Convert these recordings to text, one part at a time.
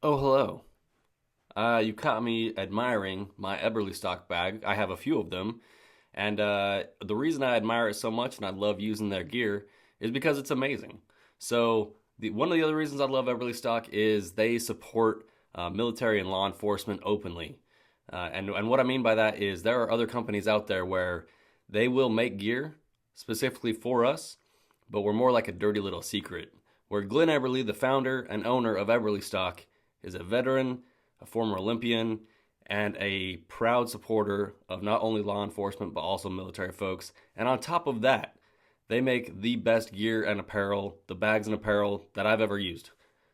Oh, hello. You caught me admiring my Eberly stock bag. I have a few of them, and the reason I admire it so much and I love using their gear is because it's amazing. One of the other reasons I love Eberly stock is they support military and law enforcement openly. And what I mean by that is there are other companies out there where they will make gear specifically for us, but we're more like a dirty little secret. Where Glenn Eberly, the founder and owner of Eberly stock, is a veteran, a former Olympian, and a proud supporter of not only law enforcement but also military folks. And on top of that, they make the best gear and apparel, the bags and apparel that I've ever used.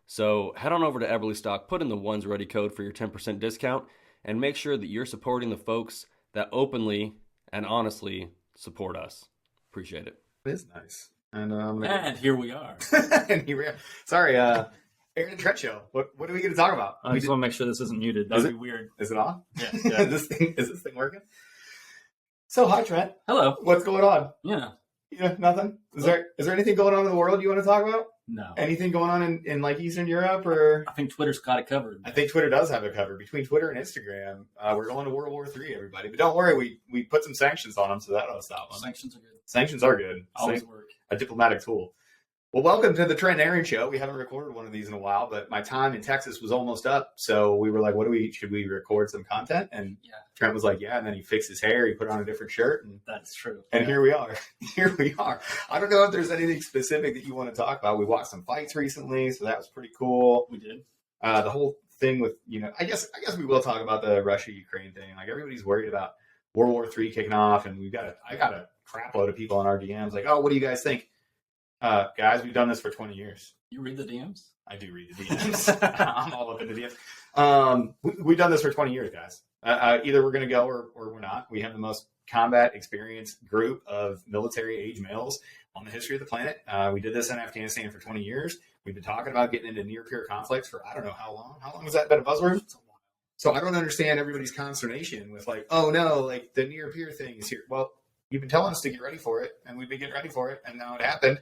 So head on over to Eberly Stock, put in the ones ready code for your 10% discount, and make sure that you're supporting the folks that openly and honestly support us. Appreciate it. It is nice. And here we are. And here we are. Sorry, Aaron and Trent show. What are we going to talk about? I just want to make sure this isn't muted. That'd be weird. Is it on? Yeah. Is this thing working? So hi Trent. Hello. What's going on? Yeah. Nothing. Is there anything going on in the world you want to talk about? No. Anything going on in like Eastern Europe or? I think Twitter's got it covered. I think Twitter does have it covered. Between Twitter and Instagram, we're going to World War III, everybody. But don't worry, we put some sanctions on them, so that'll stop them. Sanctions are good. Sanctions are good. Always work. A diplomatic tool. Well, welcome to the Trent and Aaron Show. We haven't recorded one of these in a while, but my time in Texas was almost up. So we were like, should we record some content? And Yeah. Trent was like, yeah. And then he fixed his hair. He put on a different shirt. And That's true. here we are. Here we are. I don't know if there's anything specific that you want to talk about. We watched some fights recently, so that was pretty cool. We did. The whole thing with, I guess we will talk about the Russia-Ukraine thing. Like everybody's worried about World War III kicking off. And I got a crap load of people in our DMs like, oh, what do you guys think? Guys, we've done this for 20 years. You read the DMs? I do read the DMs. I'm all up in the DMs. We've done this for 20 years, guys. Either we're going to go or we're not. We have the most combat experienced group of military-age males on the history of the planet. We did this in Afghanistan for 20 years. We've been talking about getting into near-peer conflicts for I don't know how long. How long has that been a buzzword? So I don't understand everybody's consternation with like, oh no, like the near-peer thing is here. Well, you've been telling us to get ready for it, and we've been getting ready for it, and now it happened.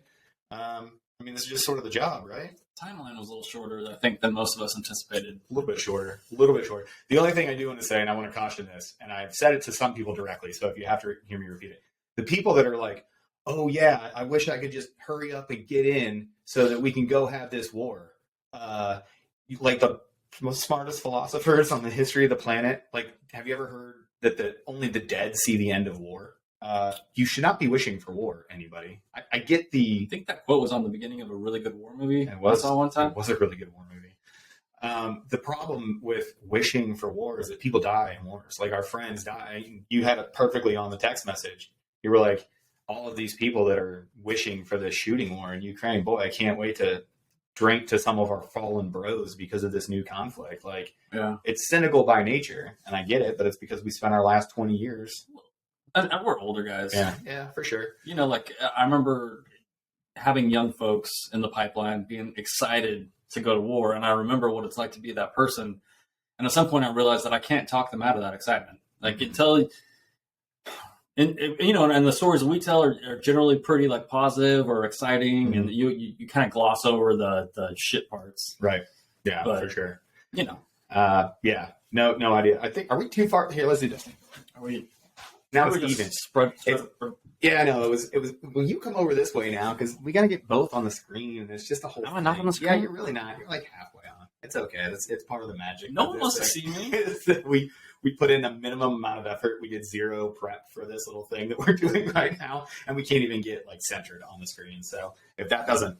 This is just sort of the job, right? Timeline was a little shorter, I think, than most of us anticipated. A little bit shorter. The only thing I do want to say, and I want to caution this, and I've said it to some people directly, so if you have to hear me repeat it, the people that are like, oh yeah, I wish I could just hurry up and get in so that we can go have this war. Like the most smartest philosophers on the history of the planet, like, have you ever heard that only the dead see the end of war? You should not be wishing for war, anybody. I get I think that quote was on the beginning of a really good war movie. It was. I saw one time. It was a really good war movie. The problem with wishing for war is that people die in wars. Like our friends die. You had it perfectly on the text message. You were like, all of these people that are wishing for this shooting war in Ukraine, boy, I can't wait to drink to some of our fallen bros because of this new conflict. Like, yeah, it's cynical by nature, and I get it, but it's because we spent our last 20 years. And we're older guys. Yeah, for sure. Like I remember having young folks in the pipeline being excited to go to war, and I remember what it's like to be that person. And at some point, I realized that I can't talk them out of that excitement. Like until, and the stories that we tell are generally pretty like positive or exciting, and you kind of gloss over the shit parts. Right. Yeah, but, for sure. Yeah. No idea. I think, are we too far here? Let's do this thing. Are we? Now it's even. Spread. Yeah, no, it was. Will you come over this way now? Because we got to get both on the screen, and it's just a whole. Am I not on the screen? Yeah, you're really not. You're like halfway on. It's okay. It's part of the magic. No one wants to see me. We put in a minimum amount of effort. We did zero prep for this little thing that we're doing right now, and we can't even get like centered on the screen. So if that doesn't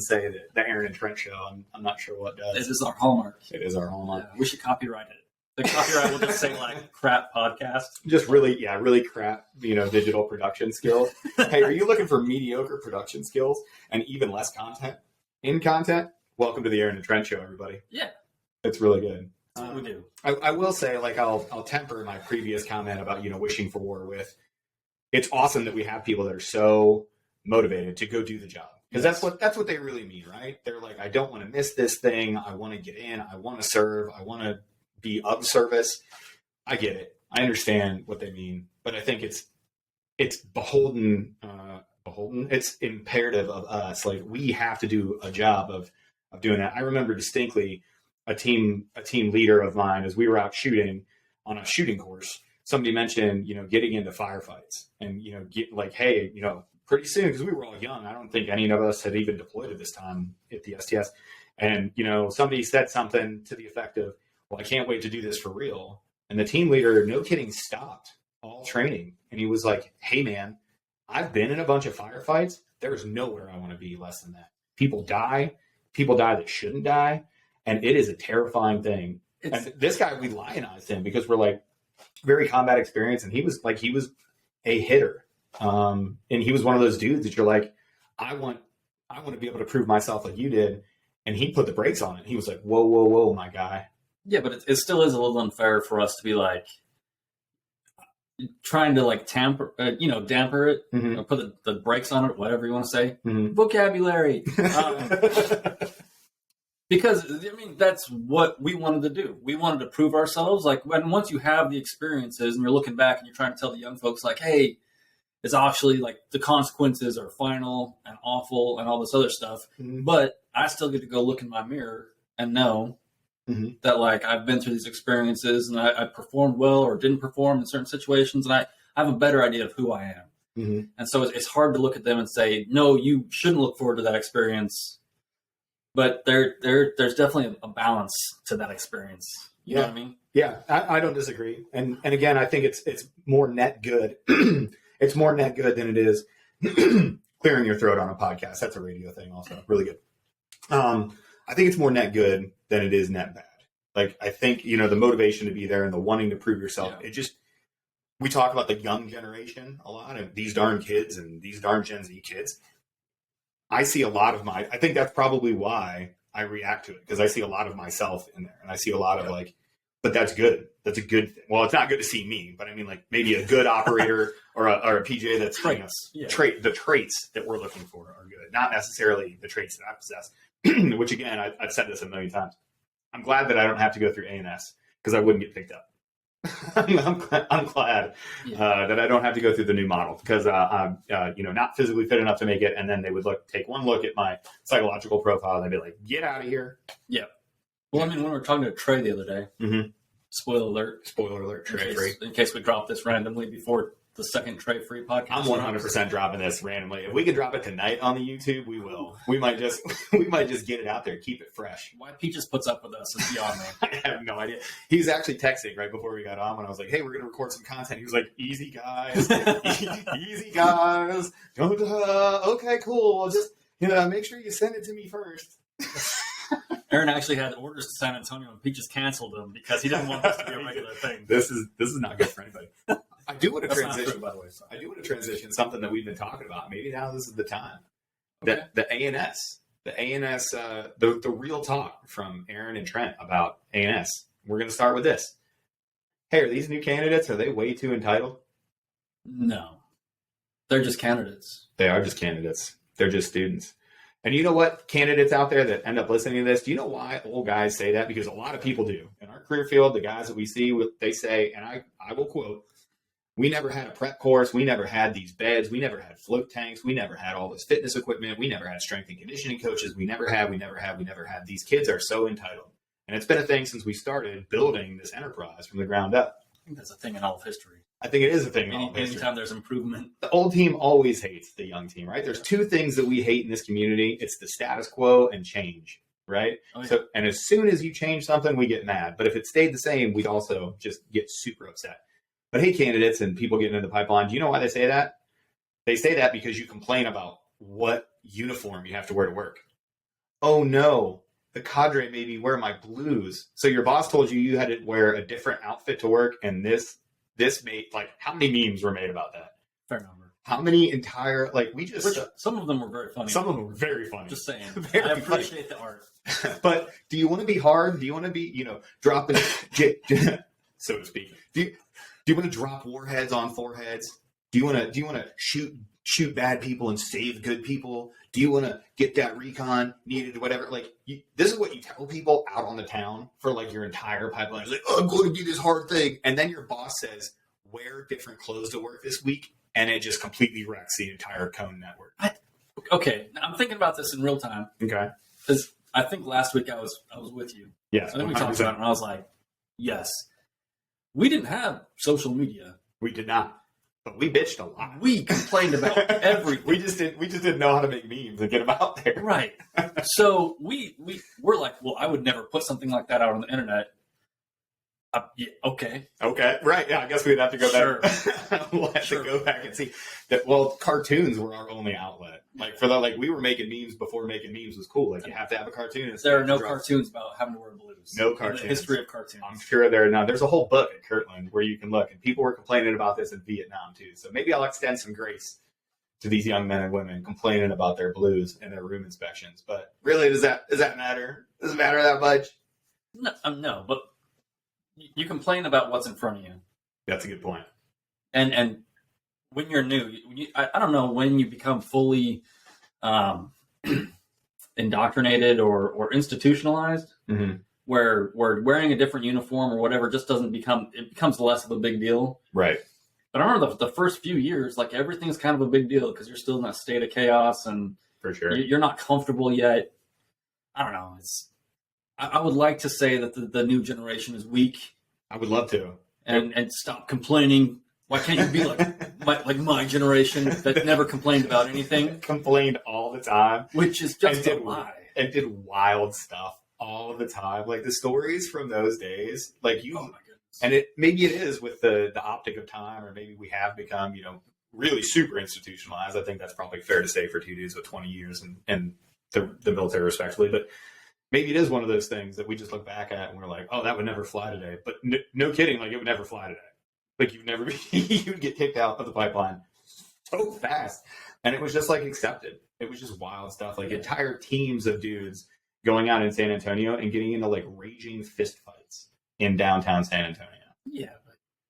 say that the Aaron and Trent show, I'm not sure what does. This is our hallmark. It is our hallmark. Yeah, we should copyright it. The copyright will just say like crap podcast. Just really crap, digital production skills. Hey, are you looking for mediocre production skills and even less content? Welcome to the Aaron and Trent Show, everybody. Yeah. It's really good. That's what we do. I will say, like, I'll temper my previous comment about, wishing for war with, it's awesome that we have people that are so motivated to go do the job. Because that's what they really mean, right? They're like, I don't want to miss this thing. I want to get in. I want to serve. I want to be of service. I get it. I understand what they mean, but I think it's beholden. It's imperative of us. Like we have to do a job of doing that. I remember distinctly a team leader of mine, as we were out shooting on a shooting course, somebody mentioned, getting into firefights and, get like, hey, pretty soon, because we were all young. I don't think any of us had even deployed at this time at the STS. And, somebody said something to the effect of, well, I can't wait to do this for real. And the team leader, no kidding, stopped all training. And he was like, hey, man, I've been in a bunch of firefights. There's nowhere I want to be less than that. People die that shouldn't die. And it is a terrifying thing. And this guy, we lionized him because we're like very combat experienced. And he was a hitter. And he was one of those dudes that you're like, I want to be able to prove myself like you did. And he put the brakes on it. He was like, whoa, my guy. Yeah, but it still is a little unfair for us to be like trying to like damper it, or put the brakes on it, whatever you want to say. Vocabulary. Because, that's what we wanted to do. We wanted to prove ourselves. Like, once you have the experiences and you're looking back and you're trying to tell the young folks, like, hey, it's actually like the consequences are final and awful and all this other stuff. But I still get to go look in my mirror and know that, like, I've been through these experiences and I performed well or didn't perform in certain situations. And I have a better idea of who I am. And so it's hard to look at them and say, no, you shouldn't look forward to that experience. But there's definitely a balance to that experience. You know what I mean? Yeah, I don't disagree. And again, I think it's more net good. It's more net good than it is clearing your throat on a podcast. That's a radio thing also. Really good. I think it's more net good than it is net bad. Like, I think, the motivation to be there and the wanting to prove yourself, we talk about the young generation a lot, and these darn kids and these darn Gen Z kids. I see a lot of I think that's probably why I react to it, because I see a lot of myself in there, and I see a lot of but that's good. That's a good thing. Well, it's not good to see me, but I mean, like, maybe a good operator or a PJ that's the traits that we're looking for are good, not necessarily the traits that I possess, which again, I've said this a million times. I'm glad that I don't have to go through A&S because I wouldn't get picked up. I'm glad that I don't have to go through the new model because I'm not physically fit enough to make it. And then they would take one look at my psychological profile and they'd be like, get out of here. Yeah. Well, when we were talking to Trey the other day, spoiler alert, Trey free. In case we drop this randomly before the second Trey free podcast. I'm 100% dropping this randomly. If we could drop it tonight on the YouTube, we will. We might just get it out there, keep it fresh. Why Peaches puts up with us is beyond me. I have no idea. He was actually texting right before we got on when I was like, hey, we're going to record some content. He was like, easy guys, easy guys. Okay, cool. Well, just, make sure you send it to me first. Aaron actually had orders to San Antonio and Peaches canceled them because he didn't want this to be a regular thing. This is not good for anybody. I do want to transition, by the way. I do want to transition something that we've been talking about. Maybe now this is the time. Okay. The A&S, the real talk from Aaron and Trent about A&S. We're going to start with this. Hey, are these new candidates? Are they way too entitled? No, they're just candidates. They are just candidates. They're just students. And you know what? Candidates out there that end up listening to this, do you know why old guys say that? Because a lot of people do. In our career field, the guys that we see, they say, and I will quote, we never had a prep course. We never had these beds. We never had float tanks. We never had all this fitness equipment. We never had strength and conditioning coaches. We never had. These kids are so entitled. And it's been a thing since we started building this enterprise from the ground up. I think that's a thing in all of history. I think it is a thing in all of history. Anytime there's improvement. The old team always hates the young team, right? There's two things that we hate in this community. It's the status quo and change, right? Oh, yeah. So, and as soon as you change something, we get mad. But if it stayed the same, we'd also just get super upset. But hey, candidates and people getting into the pipeline, do you know why they say that? They say that because you complain about what uniform you have to wear to work. Oh no, the cadre made me wear my blues. So your boss told you had to wear a different outfit to work, and this made, like, how many memes were made about that? Fair number. How many entire, some of them were very funny. Some of them were very funny. Just saying. I appreciate the art. But do you want to be hard? Do you want to be, dropping, so to speak? Do you want to drop warheads on foreheads? Do you want to shoot bad people and save good people? Do you want to get that recon needed, whatever? This is what you tell people out on the town for your entire pipeline. It's like, oh, I'm going to do this hard thing. And then your boss says, wear different clothes to work this week. And it just completely wrecks the entire cone network. Okay. I'm thinking about this in real time. Okay. Because I think last week I was with you. Yes, I think we talked about it, and I was like, yes. We didn't have social media. We did not, but we bitched a lot. We complained about everything. We just didn't know how to make memes and get them out there. Right. So we're like, well, I would never put something like that out on the internet. Yeah, okay. Okay. Right. Yeah. I guess we'd have to go back. Sure. We'll have to go back and see that. Well, cartoons were our only outlet. Like we were making memes before making memes was cool. Like you have to have a cartoon. There are no cartoons about having to wear blues. No cartoons. In the history of cartoons. I'm sure there are now. There's a whole book at Kirtland where you can look, and people were complaining about this in Vietnam too. So maybe I'll extend some grace to these young men and women complaining about their blues and their room inspections. But really, does that matter? Does it matter that much? No, but you complain about what's in front of you. That's a good point. And when you're new, I don't know when you become fully indoctrinated or institutionalized, Mm-hmm. where wearing a different uniform or whatever just becomes less of a big deal. Right. But I remember the first few years, like everything's kind of a big deal because you're still in that state of chaos and For sure. you're not comfortable yet. I don't know. I would like to say that the new generation is weak I would love to. and stop complaining. Why can't you be like my generation that never complained about anything? Complained all the time. Which is just a And lie. And did wild stuff all the time. Like the stories from those days, like Oh my goodness. and maybe it is with the optic of time, or maybe we have become, really super institutionalized. I think that's probably fair to say for two dudes with 20 years and the military respectively. But maybe it is one of those things that we just look back at and we're like, oh, that would never fly today. But no kidding, like it would never fly today. Like you'd get kicked out of the pipeline so fast. And it was just like accepted. It was just wild stuff. Like entire teams of dudes going out in San Antonio and getting into like raging fist fights in downtown San Antonio. Yeah,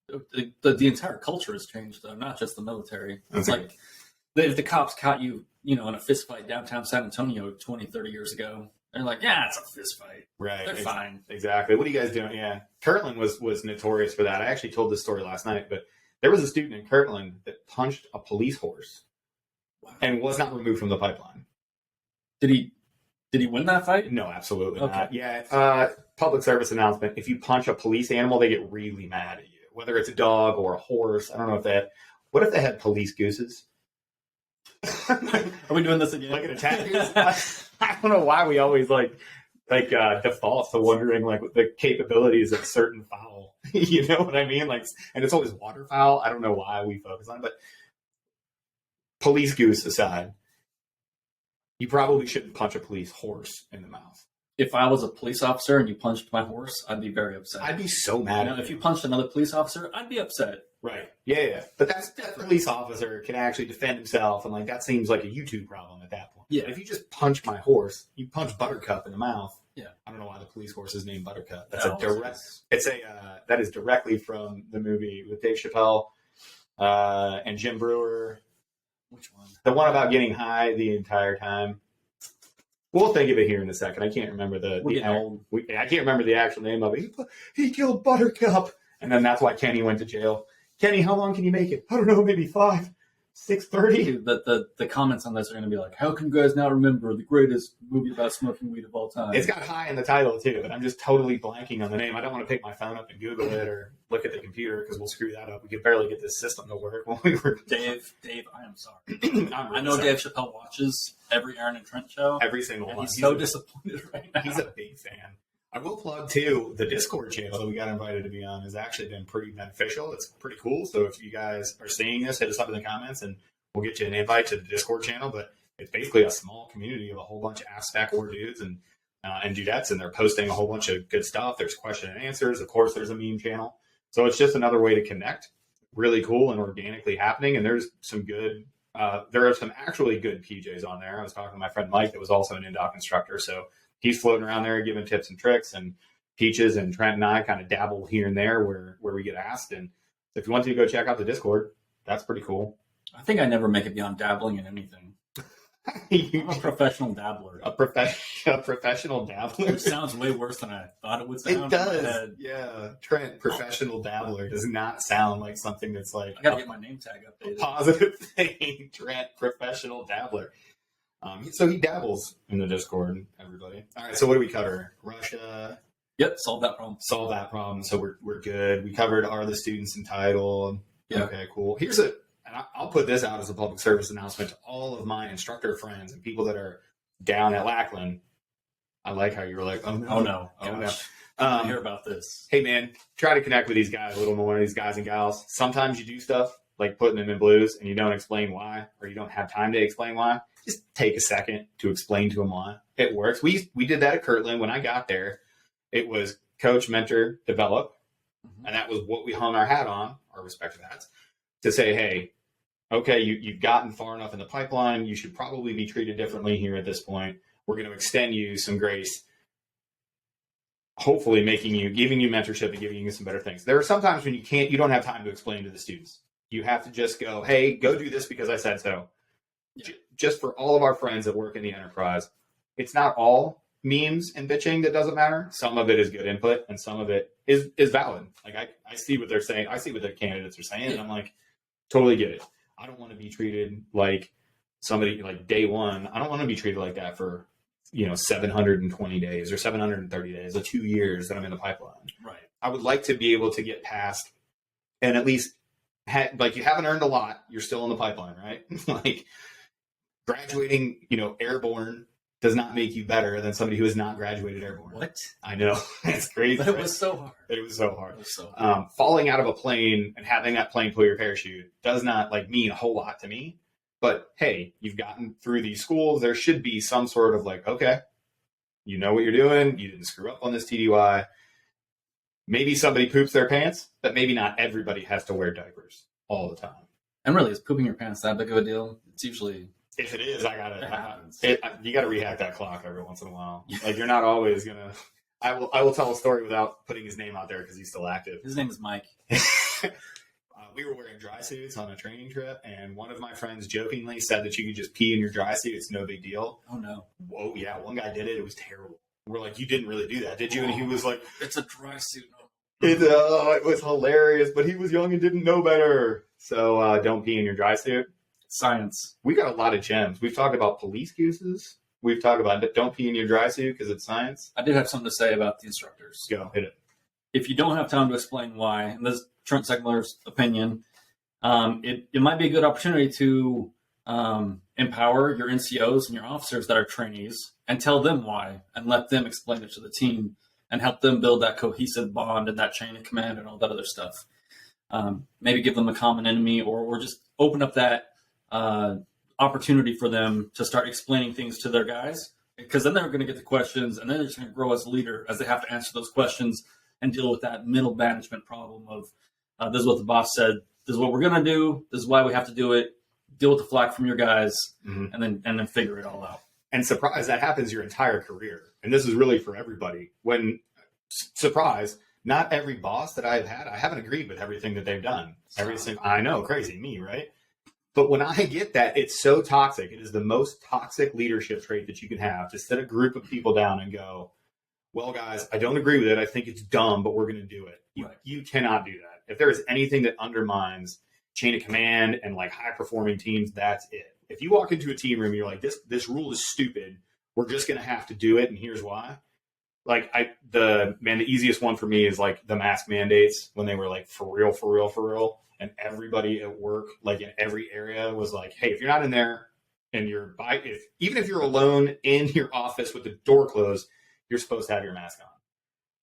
but the entire culture has changed, though, not just the military. It's like if the cops caught you, in a fist fight downtown San Antonio 20, 30 years ago, they're like, yeah, it's a fist fight. Right. They're fine. Exactly. What are you guys doing? Yeah. Kirtland was notorious for that. I actually told this story last night, but there was a student in Kirtland that punched a police horse and was not removed from the pipeline. Did he win that fight? No, absolutely Okay. not. Yeah. Public service announcement. If you punch a police animal, they get really mad at you, whether it's a dog or a horse. I don't know what if they had police gooses? Are we doing this again? Like an attack goose? I don't know why we always default to wondering like the capabilities of certain fowl. You know what I mean? Like, and it's always waterfowl. I don't know why we focus on it, but police goose aside, you probably shouldn't punch a police horse in the mouth. If I was a police officer and you punched my horse, I'd be very upset. I'd be so mad at if you punched another police officer, I'd be upset. Right. Yeah. But that police officer can actually defend himself, and like that seems like a YouTube problem at that point. Yeah. If you just punch my horse, you punch Buttercup in the mouth. Yeah. I don't know why the police horse is named Buttercup. That's that is directly from the movie with Dave Chappelle and Jim Brewer. Which one? The one about getting high the entire time. We'll think of it here in a second. I can't remember I can't remember the actual name of it. He killed Buttercup, and then that's why Kenny went to jail. Kenny, how long can you make it? I don't know, maybe 6:30. The comments on this are going to be like, how can you guys not remember the greatest movie about smoking weed of all time? It's got high in the title too, but I'm just totally blanking on the name. I don't want to pick my phone up and Google it or look at the computer because we'll screw that up. We could barely get this system to work when we were. Dave, I am sorry. I know Dave Chappelle watches every Aaron and Trent show. Every single one. He's so disappointed right now. He's a big fan. I will plug too, the Discord channel that we got invited to be on has actually been pretty beneficial. It's pretty cool. So if you guys are seeing this, hit us up in the comments and we'll get you an invite to the Discord channel. But it's basically a small community of a whole bunch of Aspec War dudes and dudettes, and they're posting a whole bunch of good stuff. There's question and answers. Of course, there's a meme channel. So it's just another way to connect. Really cool and organically happening. And there's some good, there are some actually good PJs on there. I was talking to my friend Mike that was also an indoc instructor. So he's floating around there giving tips and tricks, and Peaches and Trent and I kind of dabble here and there where we get asked. And if you want to go check out the Discord, that's pretty cool. I think I never make it beyond dabbling in anything. I'm a professional dabbler. A professional dabbler. Which sounds way worse than I thought it would sound. It does. Yeah. Trent, professional dabbler, does not sound like something that's like I gotta get my name tag updated. A positive thing. Trent, professional dabbler. So he dabbles in the Discord, everybody. All right, so what do we cover? Russia. Yep, solve that problem. Solve that problem. So we're good. We covered, are the students entitled? Yeah. Okay, cool. And I'll put this out as a public service announcement to all of my instructor friends and people that are down at Lackland. I like how you were like, oh no. I hear about this. Hey man, try to connect with these guys a little more, these guys and gals. Sometimes you do stuff like putting them in blues and you don't explain why, or you don't have time to explain why. Just take a second to explain to them why. It works. We did that at Kirtland when I got there. It was coach, mentor, develop. And that was what we hung our hat on, our respective hats, to say, hey, okay, you've gotten far enough in the pipeline. You should probably be treated differently here at this point. We're going to extend you some grace, hopefully giving you mentorship and giving you some better things. There are some times when you don't have time to explain to the students. You have to just go, hey, go do this because I said so. Yeah. Just for all of our friends that work in the enterprise, it's not all memes and bitching that doesn't matter. Some of it is good input and some of it is valid. Like I see what they're saying. I see what their candidates are saying. And I'm like, totally get it. I don't want to be treated like somebody like day one. I don't want to be treated like that for, 720 days or 730 days or 2 years that I'm in the pipeline. Right. I would like to be able to get past and at least you haven't earned a lot. You're still in the pipeline, right? Like graduating, airborne does not make you better than somebody who has not graduated airborne. What? I know. It's crazy. But it was so hard. It was so hard. Falling out of a plane and having that plane pull your parachute does not mean a whole lot to me. But hey, you've gotten through these schools. There should be some sort of okay, you know what you're doing. You didn't screw up on this TDY. Maybe somebody poops their pants, but maybe not everybody has to wear diapers all the time. And really, is pooping your pants that big of a deal? It's usually... If it is, you got to rehack that clock every once in a while. You're not always going to... I will tell a story without putting his name out there because he's still active. His name is Mike. We were wearing dry suits on a training trip, and one of my friends jokingly said that you could just pee in your dry suit. It's no big deal. Oh, no. Whoa, yeah. One guy did it. It was terrible. We're like, you didn't really do that, did you? And he was like... It's a dry suit. It was hilarious, but he was young and didn't know better. So don't pee in your dry suit. Science. We got a lot of gems. We've talked about police excuses. We've talked about don't pee in your dry suit because it's science. I did have something to say about the instructors. Go, hit it. If you don't have time to explain why, and this is Trent Segler's opinion, it might be a good opportunity to empower your NCOs and your officers that are trainees and tell them why and let them explain it to the team and help them build that cohesive bond and that chain of command and all that other stuff. Maybe give them a common enemy or just open up that opportunity for them to start explaining things to their guys, because then they're going to get the questions and then they're just going to grow as a leader as they have to answer those questions and deal with that middle management problem of this is what the boss said, this is what we're going to do, this is why we have to do it, deal with the flack from your guys, and then figure it all out. And surprise, that happens your entire career. And this is really for everybody. Surprise, not every boss that I've had, I haven't agreed with everything that they've done. I know, crazy me, right? But when I get that, it's so toxic. It is the most toxic leadership trait that you can have, to sit a group of people down and go, well, guys, I don't agree with it. I think it's dumb, but we're going to do it. You cannot do that. If there is anything that undermines chain of command and high-performing teams, that's it. If you walk into a team room and you're like, this rule is stupid, we're just going to have to do it, and here's why. The easiest one for me is the mask mandates when they were for real. And everybody at work, in every area, was like, hey, if you're not in there and even if you're alone in your office with the door closed, you're supposed to have your mask on.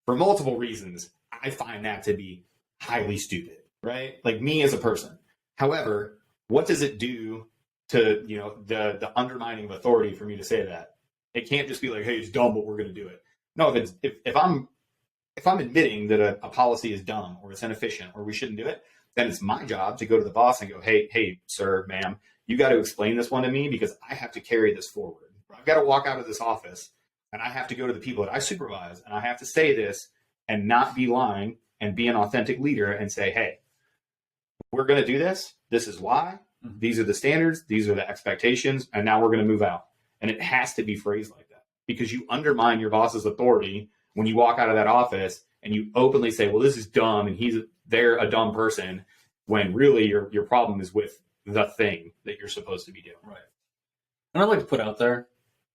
For multiple reasons, I find that to be highly stupid, right? Me as a person. However, what does it do to, the undermining of authority for me to say that? It can't just be hey, it's dumb, but we're going to do it. No, if I'm admitting that a policy is dumb or it's inefficient or we shouldn't do it, then it's my job to go to the boss and go, hey, sir, ma'am, you got to explain this one to me because I have to carry this forward. I've got to walk out of this office and I have to go to the people that I supervise and I have to say this and not be lying and be an authentic leader and say, hey, we're going to do this. This is why. These are the standards. These are the expectations. And now we're going to move out. And it has to be phrased like that because you undermine your boss's authority when you walk out of that office and you openly say, well, this is dumb and they're a dumb person, when really your problem is with the thing that you're supposed to be doing. Right. And I'd like to put out there,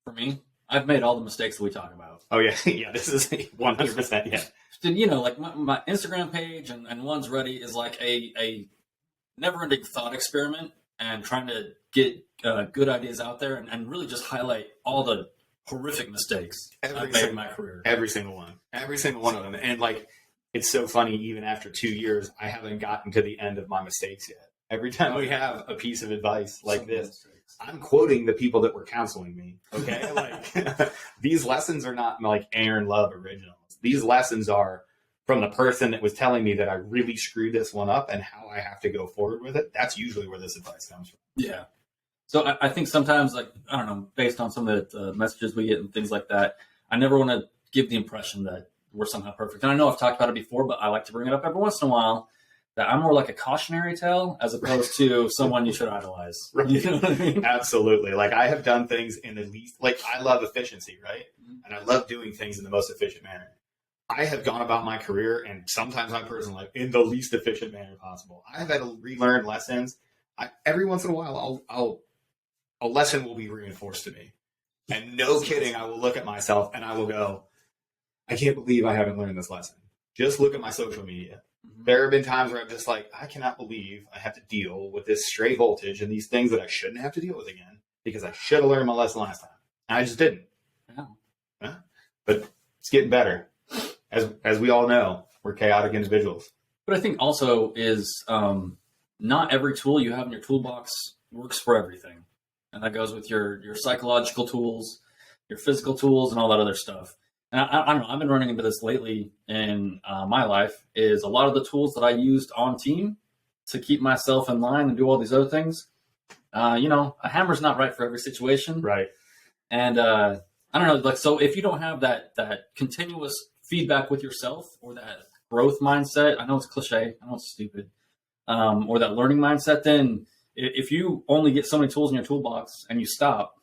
for me, I've made all the mistakes that we talk about. Oh yeah, yeah. This is 100%. Yeah. You know, like my Instagram page and One's Ready is like a never-ending thought experiment and trying to get good ideas out there and really just highlight all the horrific mistakes I've made in my career. Every single one of them. And like, it's so funny. Even after 2 years, I haven't gotten to the end of my mistakes yet. Every time we have a piece of advice like this, I'm quoting the people that were counseling me. Okay, like these lessons are not like Aaron Love originals. These lessons are from the person that was telling me that I really screwed this one up and how I have to go forward with it. That's usually where this advice comes from. Yeah. So I think sometimes, like, I don't know, based on some of the messages we get and things like that, I never want to give the impression that we're somehow perfect. And I know I've talked about it before, but I like to bring it up every once in a while, that I'm more like a cautionary tale as opposed to someone you should idolize. Right. You know what I mean? Absolutely. Like, I have done things in the least, like, I love efficiency, right? And I love doing things in the most efficient manner. I have gone about my career and sometimes my personal life in the least efficient manner possible. I have had to relearn lessons. Every once in a while, a lesson will be reinforced to me. And no kidding, I will look at myself and I will go, I can't believe I haven't learned this lesson. Just look at my social media. There have been times where I'm just like, I cannot believe I have to deal with this stray voltage and these things that I shouldn't have to deal with again because I should have learned my lesson last time. And I just didn't. Yeah. But it's getting better. As we all know, we're chaotic individuals. But I think also is not every tool you have in your toolbox works for everything. And that goes with your psychological tools, your physical tools, and all that other stuff. And I don't know, I've been running into this lately in my life, is a lot of the tools that I used on team to keep myself in line and do all these other things. You know, a hammer's not right for every situation. Right. And I don't know, like, so if you don't have that continuous feedback with yourself or that growth mindset, I know it's cliche, I know it's stupid, or that learning mindset, then if you only get so many tools in your toolbox and you stop,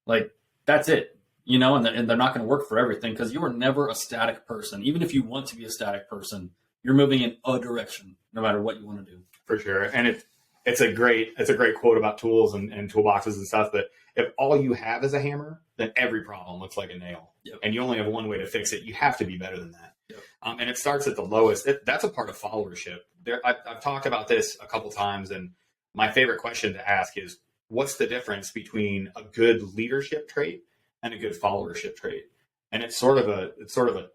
like, that's it, you know, and they're not going to work for everything because you are never a static person. Even if you want to be a static person, you're moving in a direction no matter what you want to do. For sure. And it's a great quote about tools and toolboxes and stuff, that if all you have is a hammer, then every problem looks like a nail. Yep. And you only have one way to fix it. You have to be better than that. Yep. And it starts at the lowest. That's a part of followership. I've talked about this a couple times, and my favorite question to ask is, what's the difference between a good leadership trait and a good followership trait? And it's sort of a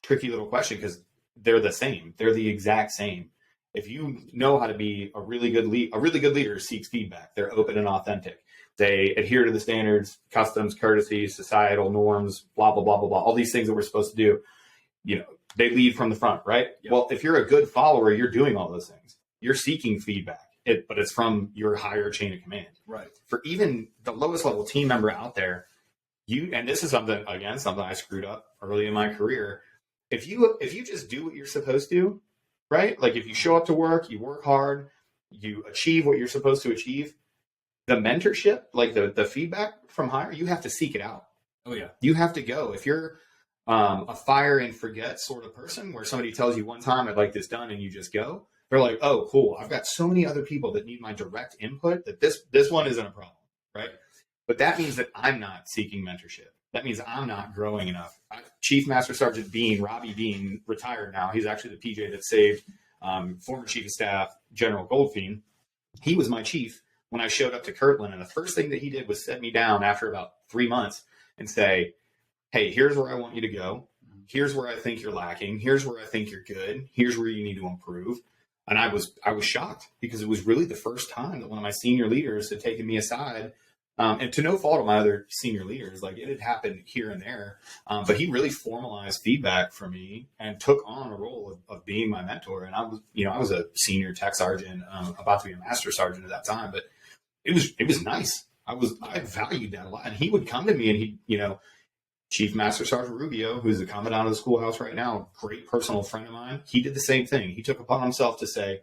tricky little question because they're the same. They're the exact same. If you know how to be a really good leader seeks feedback. They're open and authentic. They adhere to the standards, customs, courtesies, societal norms, blah, blah, blah, blah, blah. All these things that we're supposed to do, you know, they lead from the front, right? Yep. Well, if you're a good follower, you're doing all those things. You're seeking feedback, but it's from your higher chain of command. Right. For even the lowest level team member out there, and this is something I screwed up early in my career. If you just do what you're supposed to, right? Like, if you show up to work, you work hard, you achieve what you're supposed to achieve, the mentorship, like the feedback from higher, you have to seek it out. Oh yeah. You have to go. If you're a fire and forget sort of person where somebody tells you one time, I'd like this done, and you just go, they're like, oh, cool. I've got so many other people that need my direct input that this one isn't a problem, right? But that means that I'm not seeking mentorship. That means I'm not growing enough. Chief Master Sergeant Bean, Robbie Bean, retired now. He's actually the PJ that saved former Chief of Staff General Goldfein. He was my chief when I showed up to Kirtland, and the first thing that he did was set me down after about 3 months and say, hey, here's where I want you to go. Here's where I think you're lacking. Here's where I think you're good. Here's where you need to improve. And I was shocked because it was really the first time that one of my senior leaders had taken me aside, and to no fault of my other senior leaders, like, it had happened here and there, but he really formalized feedback for me and took on a role of being my mentor. And I was a senior tech sergeant, about to be a master sergeant at that time, but it was nice. I valued that a lot. And he would come to me and he, Chief Master Sergeant Rubio, who's the commandant of the schoolhouse right now, great personal friend of mine, he did the same thing. He took upon himself to say,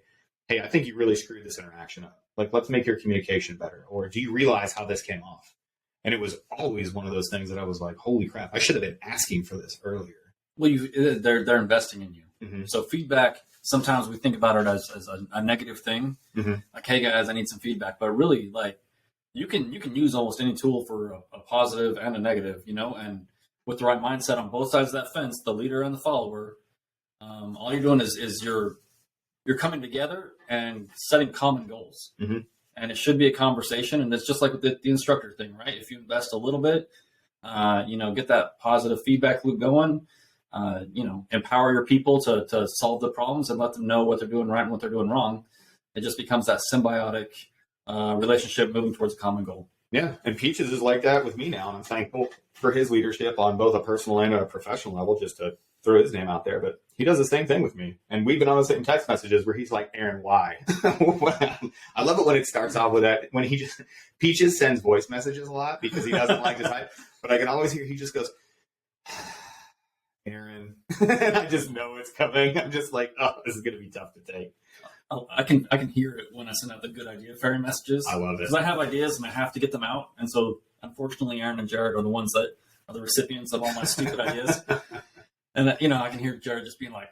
hey, I think you really screwed this interaction up. Like, let's make your communication better. Or do you realize how this came off? And it was always one of those things that I was like, holy crap, I should have been asking for this earlier. Well, they're investing in you. Mm-hmm. So feedback, sometimes we think about it as a negative thing. Mm-hmm. Like, hey guys, I need some feedback. But really, like, you can use almost any tool for a positive and a negative, and with the right mindset on both sides of that fence, the leader and the follower, all you're doing is you're coming together and setting common goals. Mm-hmm. And it should be a conversation. And it's just like with the instructor thing, right? If you invest a little bit, get that positive feedback loop going, empower your people to solve the problems and let them know what they're doing right and what they're doing wrong. It just becomes that symbiotic relationship moving towards a common goal. Yeah, and Peaches is like that with me now, and I'm thankful for his leadership on both a personal and a professional level, just to throw his name out there. But he does the same thing with me, and we've been on the same text messages where he's like, Aaron, why? I love it when it starts off with that, when Peaches sends voice messages a lot because he doesn't like to type, but I can always hear he just goes, Aaron, and I just know it's coming. I'm just like, oh, this is going to be tough to take. Oh, I can hear it when I send out the good idea fairy messages. I love it. Because I have ideas and I have to get them out. And so, unfortunately, Aaron and Jared are the ones that are the recipients of all my stupid ideas. And, I can hear Jared just being like,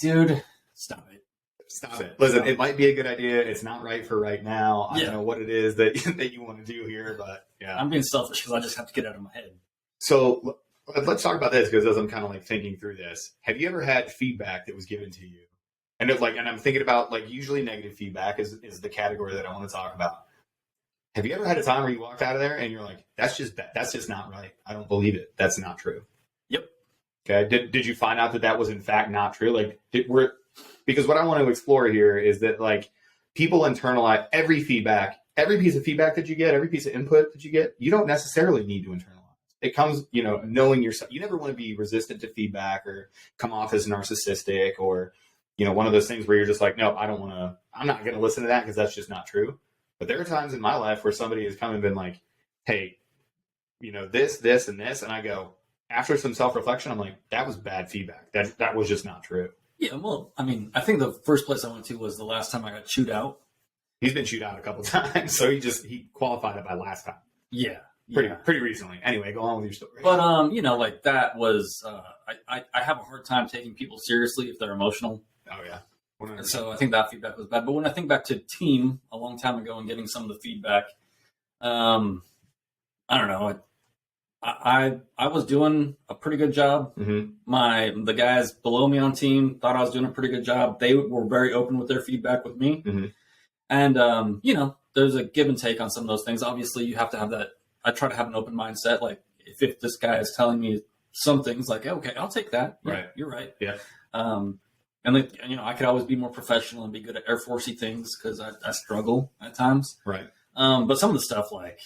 dude, stop it. Stop it. Listen, it might be a good idea. It's not right for right now. I don't know what it is that you want to do here, but yeah. I'm being selfish because I just have to get it out of my head. So let's talk about this, because as I'm kind of like thinking through this, have you ever had feedback that was given to you? And I'm thinking about, like, usually negative feedback is the category that I want to talk about. Have you ever had a time where you walked out of there and you're like, that's just not right. I don't believe it. That's not true. Yep. Okay. Did you find out that was in fact not true? Like, because what I want to explore here is that, like, people internalize every piece of feedback that you get, every piece of input that you get. You don't necessarily need to internalize. It comes, knowing yourself. You never want to be resistant to feedback or come off as narcissistic or, one of those things where you're just like, no, I'm not going to listen to that because that's just not true. But there are times in my life where somebody has come and been like, hey, this, and this. And I go, after some self-reflection, I'm like, that was bad feedback. That was just not true. Yeah, well, I think the first place I went to was the last time I got chewed out. He's been chewed out a couple of times, so he qualified it by last time. Yeah. Pretty recently. Anyway, go on with your story. But, like that was, I have a hard time taking people seriously if they're emotional. Oh, yeah. 100%. So I think that feedback was bad. But when I think back to team a long time ago and getting some of the feedback, I don't know. I was doing a pretty good job. Mm-hmm. The guys below me on team thought I was doing a pretty good job. They were very open with their feedback with me. Mm-hmm. And, there's a give and take on some of those things. Obviously, you have to have that. I try to have an open mindset. Like, if this guy is telling me some things, like, okay, I'll take that. Yeah, right. You're right. Yeah. And I could always be more professional and be good at Air Forcey things because I struggle at times. Right. But some of the stuff, like,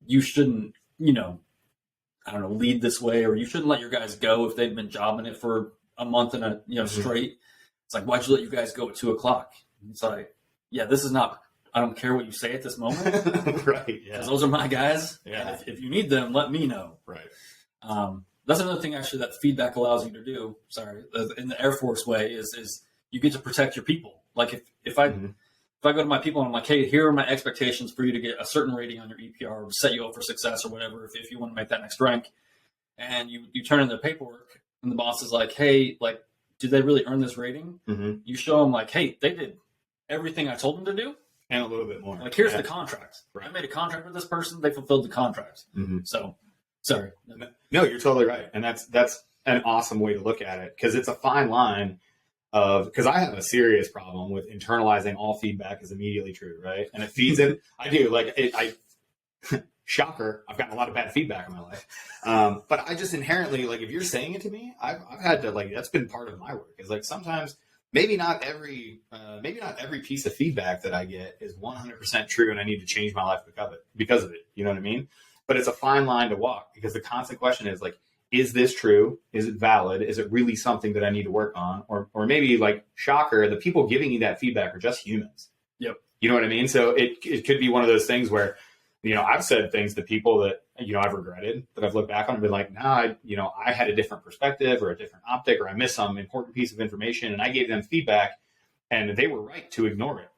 you shouldn't, lead this way, or you shouldn't let your guys go if they've been jobbing it for a month and mm-hmm. straight. It's like, why'd you let you guys go at 2:00? It's like, yeah, this is not. I don't care what you say at this moment. Right. Yeah. Because those are my guys. Yeah. And if you need them, let me know. Right. That's another thing, actually, that feedback allows you to do. Sorry, in the Air Force way is you get to protect your people. Like if I go to my people and I'm like, hey, here are my expectations for you to get a certain rating on your EPR or set you up for success or whatever. If you want to make that next rank, and you turn in the paperwork and the boss is like, hey, like, did they really earn this rating? Mm-hmm. You show them like, hey, they did everything I told them to do. And a little bit more. Like, here's the contract. Right. I made a contract with this person. They fulfilled the contract. Mm-hmm. So, sorry. No, you're totally right. And that's an awesome way to look at it, because it's a fine line because I have a serious problem with internalizing all feedback as immediately true, right? And it feeds in. I do. Shocker, I've gotten a lot of bad feedback in my life. But I just inherently, like, if you're saying it to me, I've had to, like, that's been part of my work. Is like, sometimes maybe not every piece of feedback that I get is 100% true, and I need to change my life because of it. You know what I mean? But it's a fine line to walk, because the constant question is, like, is this true? Is it valid? Is it really something that I need to work on? Or maybe, like, shocker, the people giving you that feedback are just humans. Yep. You know what I mean? So it could be one of those things where, I've said things to people that, I've regretted, that I've looked back on and been like, nah, I had a different perspective or a different optic, or I missed some important piece of information, and I gave them feedback and they were right to ignore it.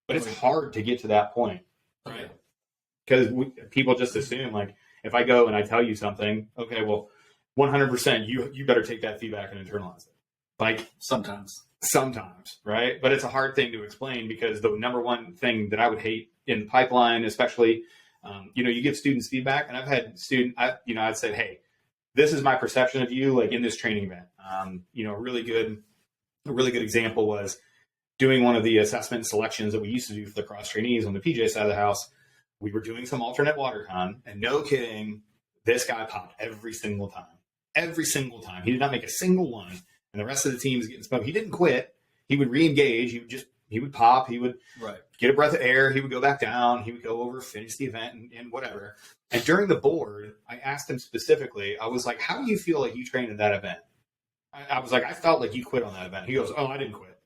But it's hard to get to that point. Right. Because people just assume, like, if I go and I tell you something, okay, well, 100%, you better take that feedback and internalize it. Like, sometimes, right? But it's a hard thing to explain, because the number one thing that I would hate in the pipeline, especially You give students feedback, and I've had I'd say, hey, this is my perception of you, like in this training event. A really good example was doing one of the assessment selections that we used to do for the cross trainees on the PJ side of the house. We were doing some alternate water con, and no kidding, this guy popped every single time. Every single time. He did not make a single one, and the rest of the team was getting smoked. He didn't quit. He would re-engage. He would pop. He would get a breath of air. He would go back down. He would go over, finish the event, and whatever. And during the board, I asked him specifically, I was like, how do you feel like you trained in that event? I was like, I felt like you quit on that event. He goes, oh, I didn't quit.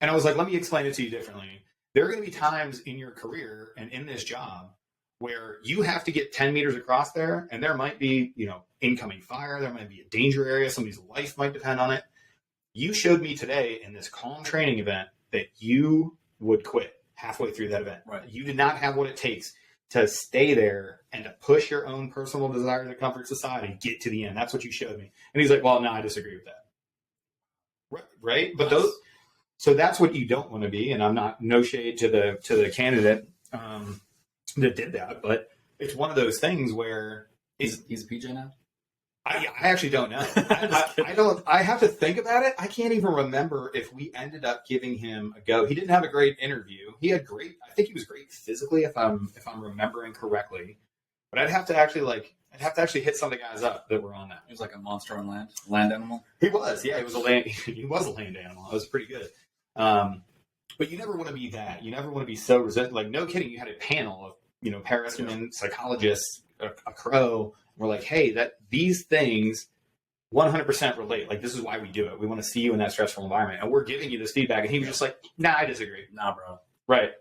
And I was like, let me explain it to you differently. There are going to be times in your career and in this job where you have to get 10 meters across there, and there might be, incoming fire. There might be a danger area. Somebody's life might depend on it. You showed me today in this calm training event that you would quit halfway through that event. Right. You did not have what it takes to stay there and to push your own personal desires and comfort society and get to the end. That's what you showed me. And he's like, well, no, I disagree with that. Right. But so that's what you don't want to be. And I'm no shade to the candidate that did that, but it's one of those things where he's a PJ now. I actually don't know. I have to think about it. I can't even remember if we ended up giving him a go. He didn't have a great interview. I think he was great physically, if I'm remembering correctly. But I'd have to actually hit some of the guys up that were on that. He was like a monster on land animal. He was, yeah. He was a land animal. It was pretty good. But you never want to be that. You never want to be so resistant. Like, no kidding. You had a panel of parasitics, psychologists, a crow. We're like, hey, these things 100% relate. Like, this is why we do it. We want to see you in that stressful environment, and we're giving you this feedback. And he was just like, nah, I disagree. Nah, bro. Right.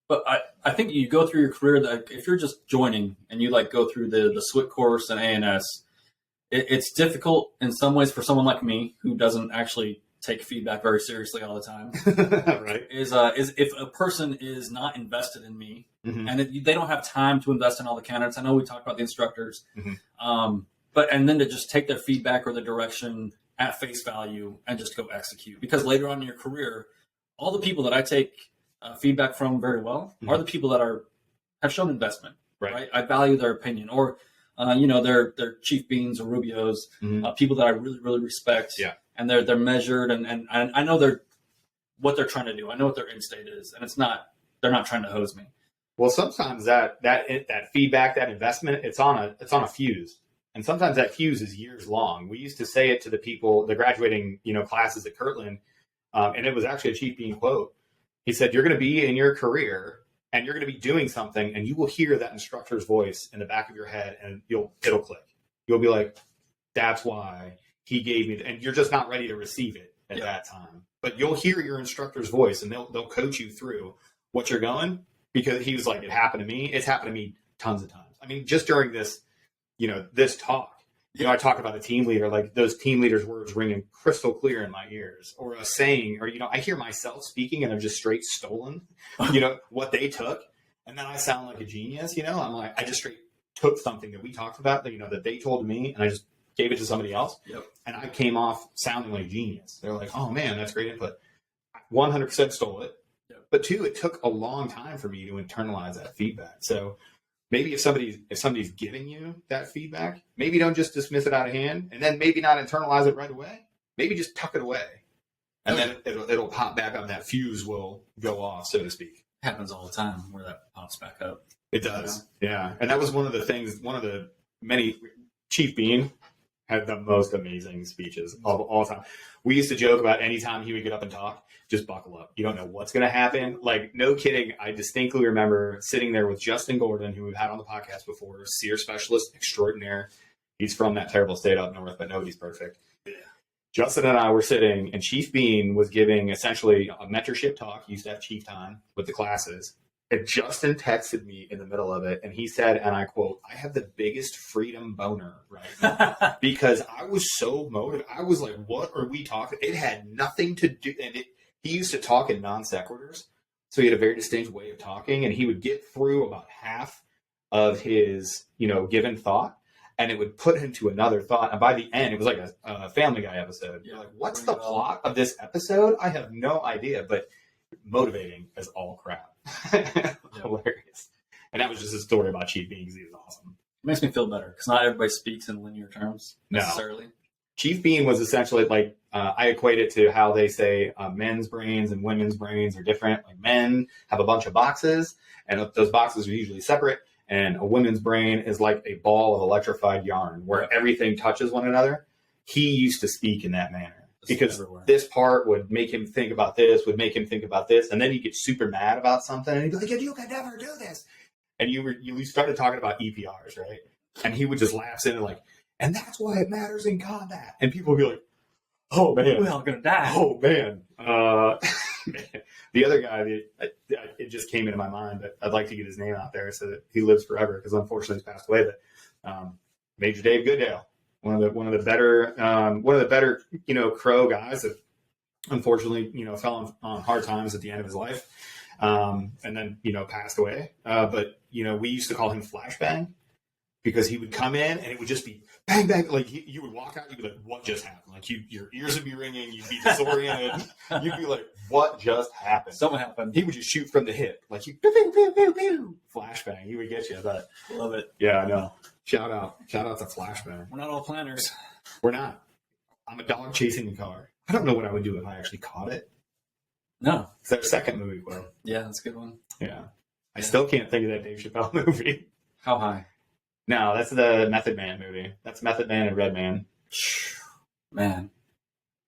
But I think you go through your career that if you're just joining and you go through the SWIT course and ANS, it's difficult in some ways for someone like me who doesn't actually take feedback very seriously all the time. Right. Is if a person is not invested in me, mm-hmm. and they don't have time to invest in all the candidates. I know we talked about the instructors, mm-hmm. And then to just take their feedback or the direction at face value and just go execute. Because later on in your career, all the people that I take feedback from very well mm-hmm. are the people that have shown investment. Right. I value their opinion, or they're Chief Beans or Rubios, mm-hmm. People that I really, really respect. Yeah. And they're measured, and I know what they're trying to do. I know what their end state is, and they're not trying to hose me. Well, sometimes that feedback, that investment, it's on a fuse, and sometimes that fuse is years long. We used to say it to the graduating classes at Kirtland, and it was actually a Chief Bean quote. He said, "You're going to be in your career, and you're going to be doing something, and you will hear that instructor's voice in the back of your head, and it'll click. You'll be like, that's why he gave me," and you're just not ready to receive it at that time. But you'll hear your instructor's voice, and they'll coach you through what you're going. Because he was like, it happened to me. It's happened to me tons of times. I mean, just during this, this talk, I talk about a team leader, like those team leaders' words ringing crystal clear in my ears, or a saying, or, I hear myself speaking and I've just straight stolen, what they took. And then I sound like a genius, I'm like, I just straight took something that we talked about, that they told me, and I just gave it to somebody else. Yep. And I came off sounding like genius. They're like, oh man, that's great input. 100% stole it. But two, it took a long time for me to internalize that feedback. So maybe if somebody's giving you that feedback, maybe don't just dismiss it out of hand, and then maybe not internalize it right away. Maybe just tuck it away, and then it'll pop back up. That fuse will go off, so to speak. Happens all the time where that pops back up. It does, yeah. And that was one of the many. Chief Bean had the most amazing speeches of all time. We used to joke about any time he would get up and talk, just buckle up. You don't know what's going to happen. Like, no kidding. I distinctly remember sitting there with Justin Gordon, who we've had on the podcast before, seer specialist extraordinaire. He's from that terrible state up north, but nobody's perfect. Yeah. Justin and I were sitting, and Chief Bean was giving essentially a mentorship talk. He used to have chief time with the classes. And Justin texted me in the middle of it, and he said, and I quote, "I have the biggest freedom boner right now," because I was so motivated. I was like, what are we talking? It had nothing to do, and he used to talk in non sequiturs, so he had a very distinct way of talking, and he would get through about half of his, given thought, and it would put him to another thought. And by the end, it was like a Family Guy episode. You're like, what's the plot of this episode? I have no idea, but motivating as all crap. Hilarious. And that was just a story about Chief Bean because he was awesome. It makes me feel better because not everybody speaks in linear terms necessarily. No. Chief Bean was essentially like, I equate it to how they say men's brains and women's brains are different. Like men have a bunch of boxes, and those boxes are usually separate. And a women's brain is like a ball of electrified yarn where everything touches one another. He used to speak in that manner because this part would make him think about this, would make him think about this. And then he'd get super mad about something and he'd be like, you can never do this. And you started talking about EPRs, right? And he would just lapse into like, and that's why it matters in combat. And people would be like, oh, man. We're all going to die. Oh, man. The other guy, it just came into my mind, but I'd like to get his name out there so that he lives forever because unfortunately he's passed away. But Major Dave Goodale, one of the better Crow guys that unfortunately fell on hard times at the end of his life, and then passed away. But we used to call him Flashbang because he would come in and it would just be bang, bang. Like you would walk out, you'd be like, what just happened? Like your ears would be ringing, you'd be disoriented. You'd be like, what just happened? Something happened. He would just shoot from the hip. Like pew, pew, pew, pew, pew. Flashbang. He would get you. But love it. Yeah, I know. Shout out to Flashbang. We're not all planners. We're not. I'm a dog chasing a car. I don't know what I would do if I actually caught it. No. It's their second movie, Will. Yeah, that's a good one. Yeah. I still can't think of that Dave Chappelle movie. How high? No, that's the Method Man movie. That's Method Man and Red Man. Man.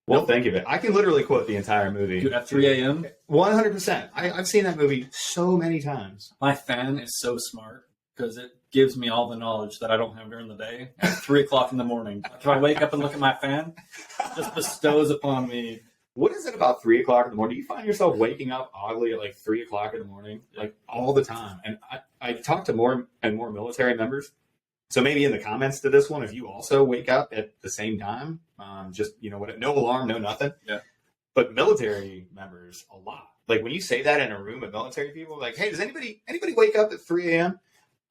Well, think of it. I can literally quote the entire movie. Dude, at 3 a.m.? 100%. I've seen that movie so many times. My fan is so smart because it gives me all the knowledge that I don't have during the day at 3 o'clock in the morning. If I wake up and look at my fan, it just bestows upon me. What is it about 3 o'clock in the morning? Do you find yourself waking up oddly at like 3 o'clock in the morning? Like all the time. And I talk to more and more military members. So maybe in the comments to this one, if you also wake up at the same time, no alarm, no nothing. Yeah. But military members, a lot. Like when you say that in a room of military people, like, hey, does anybody wake up at 3 a.m.?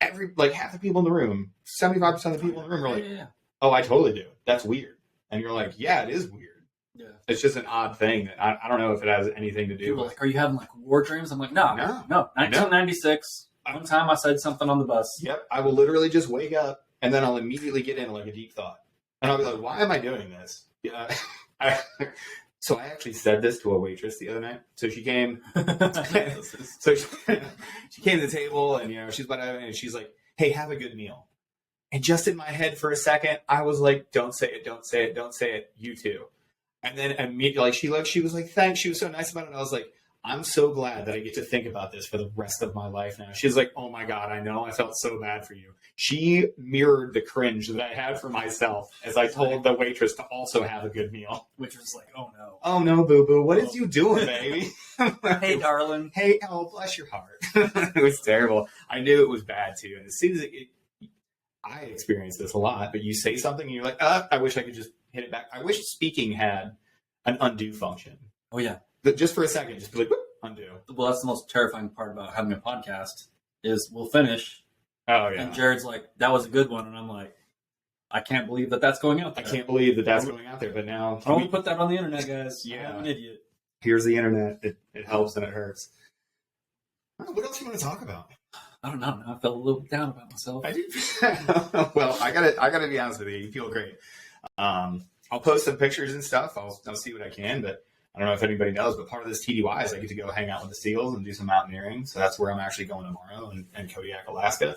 Half the people in the room, 75% of the people in the room are like, oh, I totally do. That's weird. And you're like, yeah, it is weird. Yeah. It's just an odd thing that I don't know if it has anything to do People with. like, are you having like war dreams? I'm like, no. 1996. One time I said something on the bus. Yep. I will literally just wake up and then I'll immediately get into like a deep thought. And I'll be like, why am I doing this? So I actually said this to a waitress the other night. So she came. She came to the table and she's about to, and she's like, hey, have a good meal. And just in my head for a second, I was like, don't say it, don't say it, don't say it. You too. And then immediately, she was like, thanks. She was so nice about it. And I was like, I'm so glad that I get to think about this for the rest of my life now. She's like, oh my God, I know. I felt so bad for you. She mirrored the cringe that I had for myself as I told the waitress to also have a good meal. Which was like, oh no. Oh no, boo-boo. What is you doing, baby? Hey, darling. Hey, oh, bless your heart. It was terrible. I knew it was bad too. And as soon as I experienced this a lot, but you say something and you're like, I wish I could just hit it back. I wish speaking had an undo function. Oh yeah. Just for a second, just be like, whoop, undo. Well, that's the most terrifying part about having a podcast is we'll finish. Oh, yeah. And Jared's like, that was a good one. And I'm like, I can't believe that that's going out there. I can't believe that that's going out there. But now... I won't put that on the internet, guys. Yeah. I'm an idiot. Here's the internet. It helps and it hurts. What else do you want to talk about? I don't know. I felt a little down about myself. I do. Well, I gotta be honest with you. You feel great. I'll post some pictures and stuff. I'll see what I can, but I don't know if anybody knows, but part of this TDY is I get to go hang out with the SEALs and do some mountaineering. So that's where I'm actually going tomorrow in Kodiak, Alaska.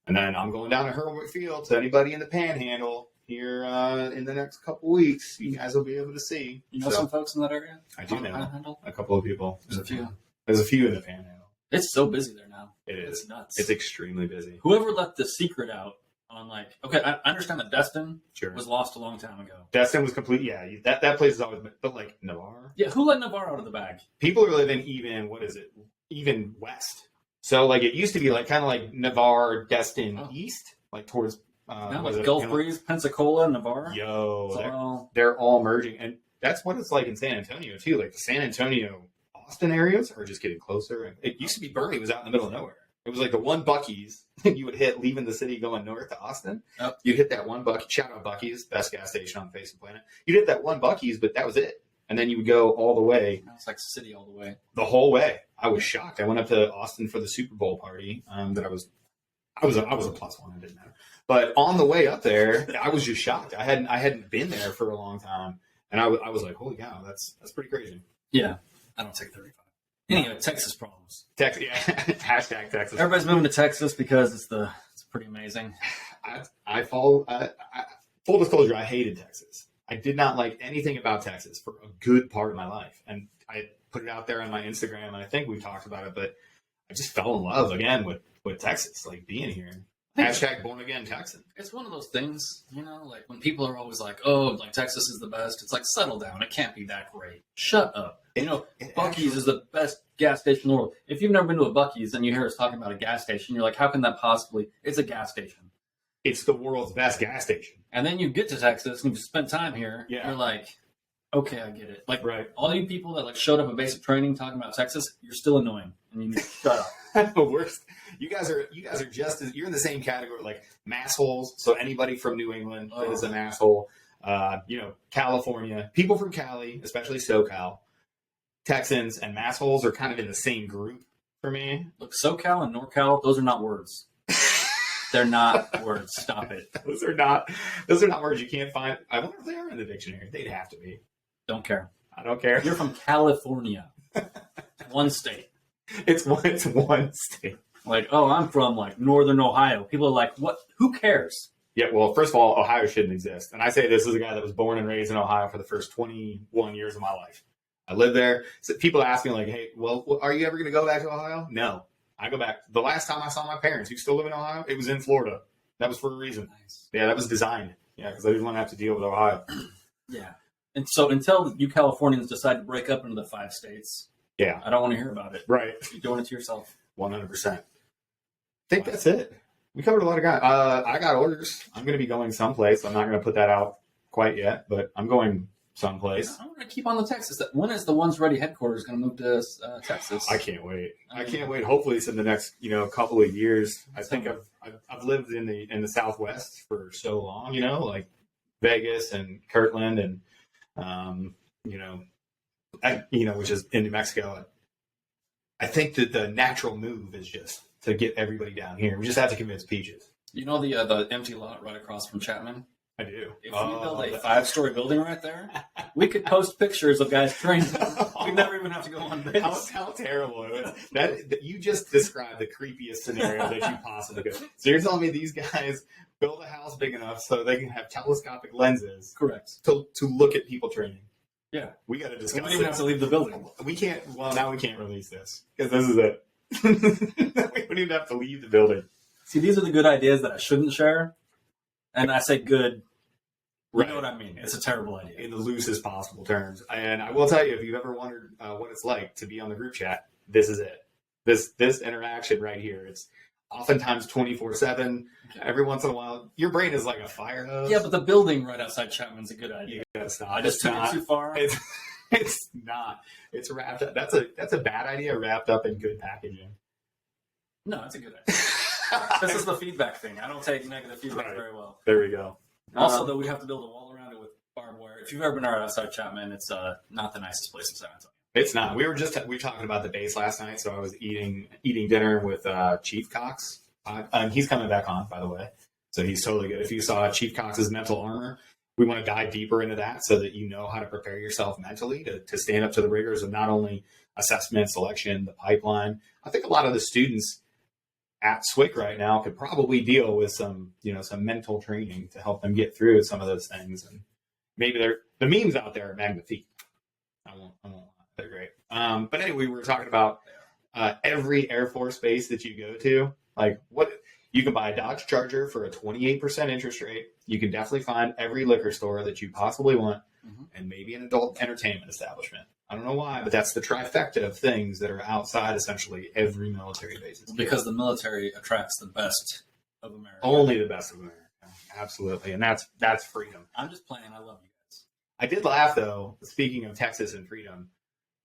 And then I'm going down to Hermit Field. So anybody in the Panhandle here in the next couple weeks, you guys will be able to see. You know some folks in that area? I do know Panhandle? a couple of people. There's a few. There's a few in the Panhandle. It's so busy there now. It is. It's nuts. It's extremely busy. Whoever let the secret out on okay, I understand that Destin Sure. was lost a long time ago. Destin was complete. Yeah, that place is always, but like Navarre. Yeah, who let Navarre out of the bag? People are living even west. So like it used to be like kind of like Navarre, Destin east, like towards now like Gulf Breeze, Pensacola, Navarre. They're all merging, and that's what it's like in San Antonio too. Like the San Antonio, Austin areas are just getting closer. And it used to be Bernie was out in the middle of nowhere. It was like the one Buc-ee's you would hit leaving the city going north to Austin. Yep. You'd hit that one Buc-ee's. Shout out Buc-ee's, best gas station on the face of the planet. You'd hit that one Buc-ee's, but that was it. and then you would go all the way. It's like city all the way. The whole way. I was shocked. I went up to Austin for the Super Bowl party. That I was a plus one. It didn't matter. But on the way up there, I was just shocked. I hadn't been there for a long time, and I was like, holy cow, that's pretty crazy. Yeah, I don't take 35. Anyway, Texas problems. Texas, yeah. Hashtag Texas. Everybody's moving to Texas because it's pretty amazing. Full disclosure, I hated Texas. I did not like anything about Texas for a good part of my life. And I put it out there on my Instagram, and I think we've talked about it, but I just fell in love again with Texas, like being here. Hashtag born again Texan. It's one of those things, like when people are always like, oh, like Texas is the best. It's like, settle down. It can't be that great. Shut up. Buc-ee's is the best gas station in the world. If you've never been to a Buc-ee's and you hear us talking about a gas station, you're like, how can that possibly? It's a gas station. It's the world's best gas station. And then you get to Texas and you spend time here. Yeah. You're like, okay, I get it. Like, right. All you people that like showed up at basic training talking about Texas, you're still annoying, and you need to shut up. The worst. You guys are just as, you're in the same category, like massholes. So anybody from New England is an asshole. California, people from Cali, especially SoCal, Texans and massholes are kind of in the same group for me. Look, SoCal and NorCal, those are not words. They're not words. Stop it. Those are not words you can't find. I wonder if they are in the dictionary. They'd have to be. Don't care. I don't care. You're from California. One state. It's one state. Like, oh, I'm from like Northern Ohio. People are like, what? Who cares? Yeah, well, first of all, Ohio shouldn't exist. And I say this as a guy that was born and raised in Ohio for the first 21 years of my life. I lived there. So people ask me like, hey, well, are you ever going to go back to Ohio? No. I go back. The last time I saw my parents, who still live in Ohio, it was in Florida. That was for a reason. Nice. Yeah, that was designed. Yeah, because I didn't want to have to deal with Ohio. Yeah. And so until you Californians decide to break up into the 5 states, yeah, I don't want to hear about it. Right. You're doing it to yourself. 100%. I think that's it. We covered a lot of guys. I got orders. I'm going to be going someplace. I'm not going to put that out quite yet, but I'm going someplace. I'm going to keep on the Texas. When is the One's Ready headquarters going to move to Texas? I can't wait. I can't wait. Hopefully it's in the next couple of years. I think I've lived in the Southwest for so long, like Vegas and Kirtland and which is in New Mexico. I think that the natural move is just to get everybody down here. We just have to convince Peaches. You know the empty lot right across from Chapman? I do. If we build a 5-story building right there, we could post pictures of guys training. We'd never even have to go on base. How terrible it is. That you just described the creepiest scenario that you possibly could. So you're telling me these guys build a house big enough so they can have telescopic lenses, correct, to look at people training? Yeah, we got to discuss. We don't even have to leave the building. We can't. Well, now we can't release this because this is it. We don't even have to leave the building. See, these are the good ideas that I shouldn't share, and I say good. You know what I mean? It's a terrible idea. In the loosest possible terms. And I will tell you, if you've ever wondered what it's like to be on the group chat, this is it. This interaction right here. It's oftentimes 24/7. Every once in a while, your brain is like a fire hose. Yeah, but the building right outside Chapman's a good idea. You gotta stop. I just took it too far. It's not. It's wrapped up. That's a bad idea wrapped up in good packaging. No, it's a good idea. This is the feedback thing. I don't take negative feedback very well. There we go. Also, though, we have to build a wall around it with barbed wire. If you've ever been outside Chapman, it's not the nicest place in San Antonio. It's not. We were talking about the base last night, so I was eating dinner with Chief Cox. He's coming back on, by the way, so he's totally good. If you saw Chief Cox's mental armor, we want to dive deeper into that so that you know how to prepare yourself mentally to stand up to the rigors of not only assessment, selection, the pipeline. I think a lot of the students at SWIC right now could probably deal with some mental training to help them get through some of those things. And maybe the memes out there are magnifique. I won't lie. They're great. But anyway, we were talking about every Air Force base that you go to, like what you can buy a Dodge Charger for a 28% interest rate. You can definitely find every liquor store that you possibly want, and maybe an adult entertainment establishment. I don't know why, but that's the trifecta of things that are outside essentially every military base. Because the military attracts the best of America. Only the best of America. Absolutely. And that's freedom. I'm just playing. I love you guys. I did laugh, though, speaking of Texas and freedom.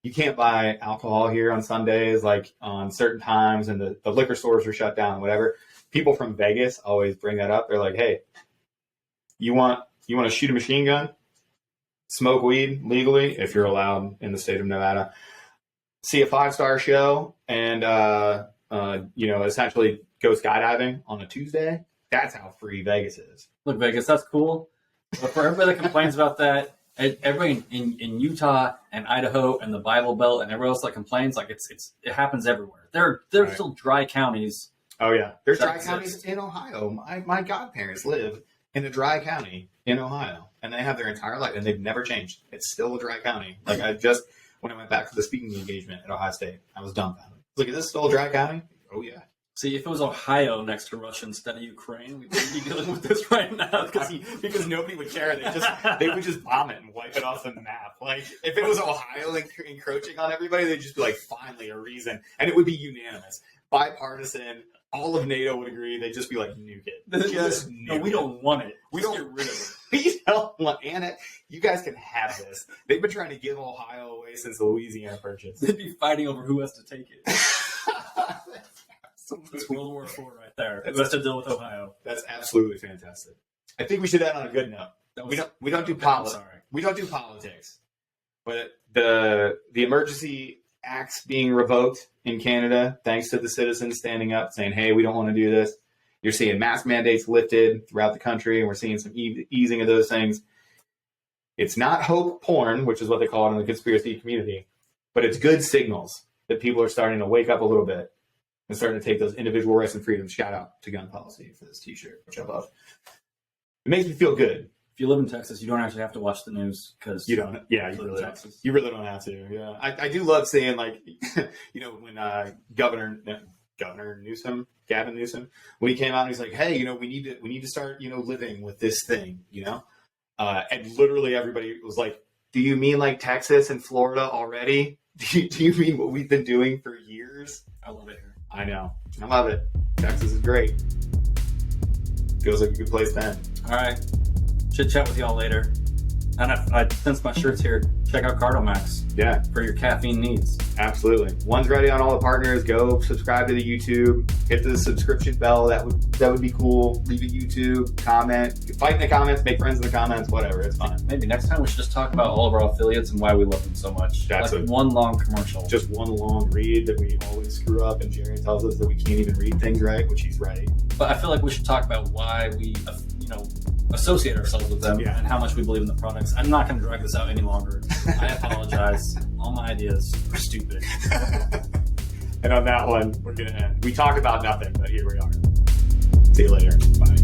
You can't buy alcohol here on Sundays, like on certain times, and the liquor stores are shut down, whatever. People from Vegas always bring that up. They're like, hey, you want to shoot a machine gun? smoke weed legally if you're allowed in the state of Nevada. See a 5-star show and essentially go skydiving on a Tuesday. That's how free Vegas is. Look, Vegas, that's cool. But for everybody that complains about that, everybody in Utah and Idaho and the Bible Belt and everywhere else that complains, like it happens everywhere. There's Right. still dry counties. Oh yeah, there's dry That's counties in Ohio. My godparents live in a dry county in Ohio, and they have their entire life, and they've never changed. It's still a dry county. Like when I went back to the speaking engagement at Ohio State, I was dumbfounded. Like, is this still a dry county? Oh yeah. See, if it was Ohio next to Russia instead of Ukraine, we wouldn't be dealing with this right now. Because nobody would care. They would just bomb it and wipe it off the map. Like, if it was Ohio encroaching on everybody, they'd just be like, finally a reason, and it would be unanimous, bipartisan. All of NATO would agree. They'd just be like, nuke it. Just nuke No, we don't want it. We Just don't- get rid of it. We don't want Anna. You guys can have this. They've been trying to give Ohio away since the Louisiana Purchase. They'd be fighting over who has to take it. It's World War IV right there. Who has to deal with Ohio? That's absolutely fantastic. I think we should end on a good note. We don't do politics. Sorry. We don't do politics. But the emergency acts being revoked in Canada, thanks to the citizens standing up saying, hey, we don't want to do this. You're seeing mask mandates lifted throughout the country, and we're seeing some easing of those things. It's not hope porn, which is what they call it in the conspiracy community, but it's good signals that people are starting to wake up a little bit and starting to take those individual rights and freedoms. Shout out to gun policy for this t-shirt, which I love. It makes me feel good. If you live in Texas, you don't actually have to watch the news because You don't, yeah, you really don't. You really don't have to. Yeah, I do love seeing, like, when Gavin Newsom, when he came out and he's like, hey, we need to start, living with this thing, and literally everybody was like, do you mean like Texas and Florida already? Do you mean what we've been doing for years? I love it here. I know, I love it. Texas is great. Feels like a good place to end. All right. Should chat with y'all later. And since my shirt's here, check out Cardomax Yeah, for your caffeine needs. absolutely. One's ready on all the partners. Go subscribe to the YouTube. Hit the subscription bell. That would be cool. Leave a YouTube comment. Fight in the comments. Make friends in the comments. Whatever. It's fun. Maybe next time we should just talk about all of our affiliates and why we love them so much. That's like it. one long commercial. Just one long read that we always screw up, and Jerry tells us that we can't even read things right, which he's right. But I feel like we should talk about why we, associate ourselves with them Yeah. and how much we believe in the products. I'm not going to drag this out any longer. I apologize. All my ideas are stupid. And on that one, we're going to end. We talk about nothing, but here we are. See you later. Bye.